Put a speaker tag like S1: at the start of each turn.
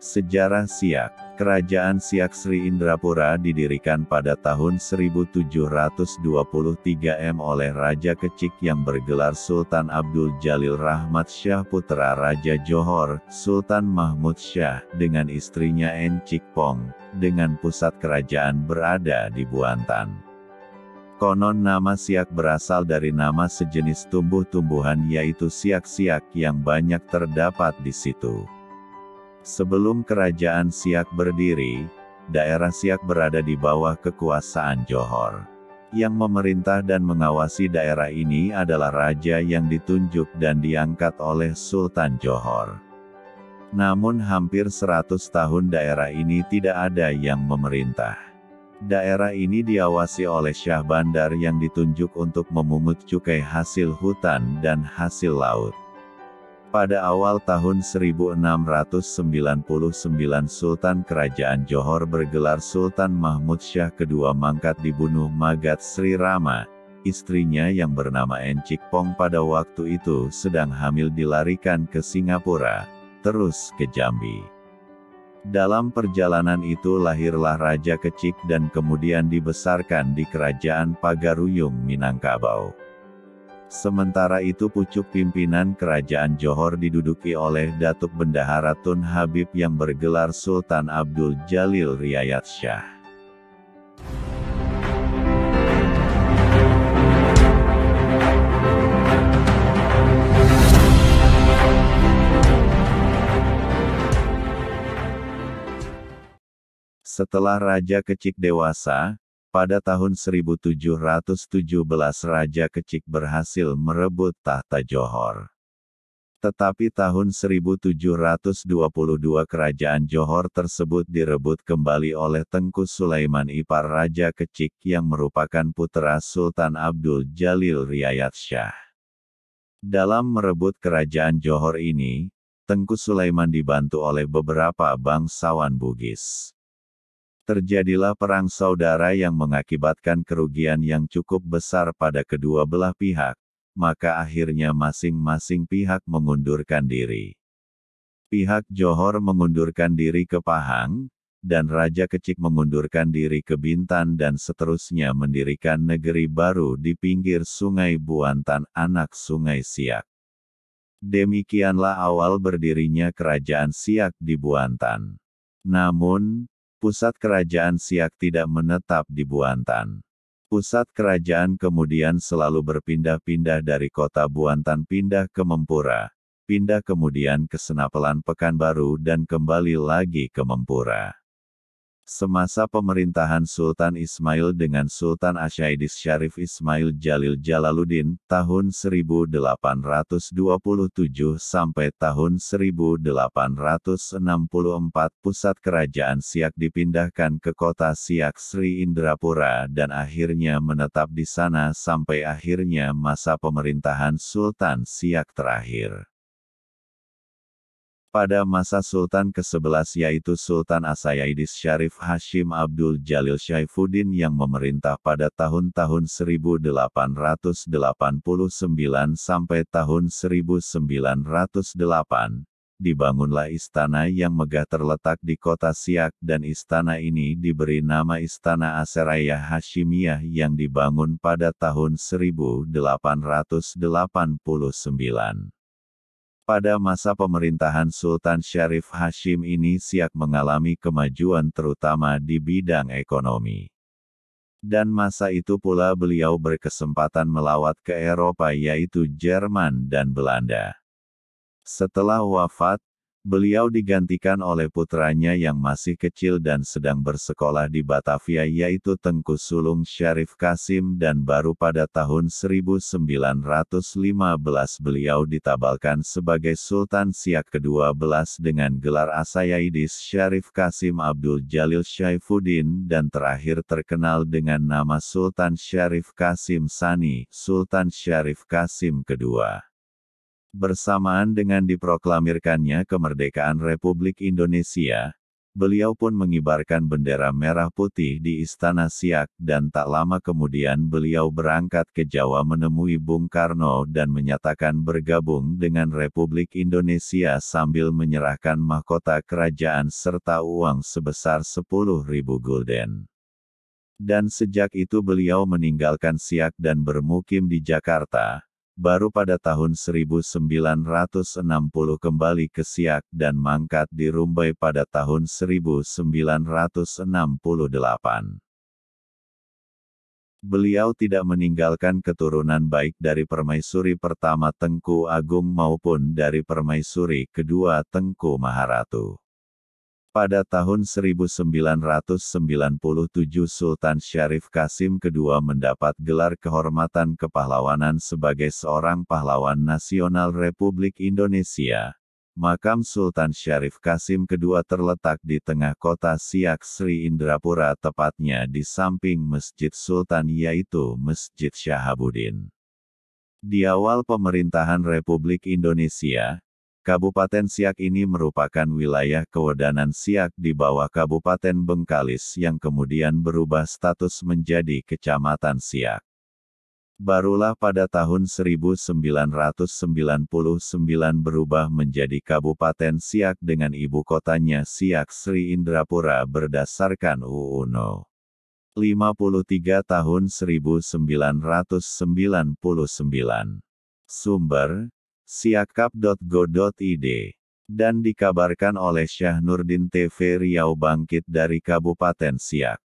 S1: Sejarah Siak. Kerajaan Siak Sri Indrapura didirikan pada tahun 1723 oleh Raja Kecik yang bergelar Sultan Abdul Jalil Rahmat Shah putra Raja Johor, Sultan Mahmud Shah, dengan istrinya Encik Pong, dengan pusat kerajaan berada di Buantan. Konon nama Siak berasal dari nama sejenis tumbuh-tumbuhan yaitu siak-siak yang banyak terdapat di situ. Sebelum kerajaan Siak berdiri, daerah Siak berada di bawah kekuasaan Johor. Yang memerintah dan mengawasi daerah ini adalah raja yang ditunjuk dan diangkat oleh Sultan Johor. Namun hampir 100 tahun daerah ini tidak ada yang memerintah. Daerah ini diawasi oleh Syah Bandar yang ditunjuk untuk memungut cukai hasil hutan dan hasil laut. Pada awal tahun 1699 Sultan Kerajaan Johor bergelar Sultan Mahmud Shah II mangkat dibunuh Magat Sri Rama, istrinya yang bernama Encik Pong pada waktu itu sedang hamil dilarikan ke Singapura, terus ke Jambi. Dalam perjalanan itu lahirlah Raja Kecik dan kemudian dibesarkan di Kerajaan Pagaruyung Minangkabau. Sementara itu pucuk pimpinan Kerajaan Johor diduduki oleh Datuk Bendahara Tun Habib yang bergelar Sultan Abdul Jalil Riayat Shah. Setelah Raja Kecik dewasa, pada tahun 1717 Raja Kecik berhasil merebut tahta Johor. Tetapi tahun 1722 kerajaan Johor tersebut direbut kembali oleh Tengku Sulaiman ipar Raja Kecik yang merupakan putra Sultan Abdul Jalil Riayat Shah. Dalam merebut kerajaan Johor ini, Tengku Sulaiman dibantu oleh beberapa bangsawan Bugis. Terjadilah perang saudara yang mengakibatkan kerugian yang cukup besar pada kedua belah pihak, maka akhirnya masing-masing pihak mengundurkan diri. Pihak Johor mengundurkan diri ke Pahang, dan Raja Kecik mengundurkan diri ke Bintan dan seterusnya mendirikan negeri baru di pinggir Sungai Buantan, anak Sungai Siak. Demikianlah awal berdirinya Kerajaan Siak di Buantan. Namun, pusat kerajaan Siak tidak menetap di Buantan. Pusat kerajaan kemudian selalu berpindah-pindah dari kota Buantan pindah ke Mempura, pindah kemudian ke Senapelan Pekanbaru dan kembali lagi ke Mempura. Semasa pemerintahan Sultan Ismail dengan Sultan Asyaidis Syarif Ismail Jalil Jalaluddin, tahun 1827 sampai tahun 1864 pusat kerajaan Siak dipindahkan ke kota Siak Sri Indrapura dan akhirnya menetap di sana sampai akhirnya masa pemerintahan Sultan Siak terakhir. Pada masa Sultan ke-11 yaitu Sultan Asyaidis Syarif Hashim Abdul Jalil Syaifuddin yang memerintah pada tahun-tahun 1889 sampai tahun 1908, dibangunlah istana yang megah terletak di kota Siak dan istana ini diberi nama Istana Aseraya Hashimiyah yang dibangun pada tahun 1889. Pada masa pemerintahan Sultan Syarif Hashim ini Siak mengalami kemajuan terutama di bidang ekonomi. Dan masa itu pula beliau berkesempatan melawat ke Eropa yaitu Jerman dan Belanda. Setelah wafat, beliau digantikan oleh putranya yang masih kecil dan sedang bersekolah di Batavia yaitu Tengku Sulung Syarif Kasim dan baru pada tahun 1915 beliau ditabalkan sebagai Sultan Siak ke-12 dengan gelar Asyaidis Syarif Kasim Abdul Jalil Syaifuddin dan terakhir terkenal dengan nama Sultan Syarif Kasim Sani, Sultan Syarif Kasim kedua. Bersamaan dengan diproklamirkannya kemerdekaan Republik Indonesia, Beliau pun mengibarkan bendera merah putih di Istana Siak dan tak lama kemudian beliau berangkat ke Jawa menemui Bung Karno dan menyatakan bergabung dengan Republik Indonesia sambil menyerahkan mahkota kerajaan serta uang sebesar 10.000 gulden. Dan sejak itu beliau meninggalkan Siak dan bermukim di Jakarta. Baru pada tahun 1960 kembali ke Siak dan mangkat di Rumbai pada tahun 1968. Beliau tidak meninggalkan keturunan baik dari Permaisuri pertama Tengku Agung maupun dari Permaisuri kedua Tengku Maharatu. Pada tahun 1997 Sultan Syarif Kasim II mendapat gelar kehormatan kepahlawanan sebagai seorang pahlawan nasional Republik Indonesia. Makam Sultan Syarif Kasim II terletak di tengah kota Siak Sri Indrapura tepatnya di samping Masjid Sultan yaitu Masjid Syahabuddin. Di awal pemerintahan Republik Indonesia, Kabupaten Siak ini merupakan wilayah kewedanan Siak di bawah Kabupaten Bengkalis yang kemudian berubah status menjadi Kecamatan Siak. Barulah pada tahun 1999 berubah menjadi Kabupaten Siak dengan ibu kotanya Siak Sri Indrapura berdasarkan UU No. 53 tahun 1999. Sumber siakap.go.id, dan dikabarkan oleh Syah Nurdin TV Riau Bangkit dari Kabupaten Siak.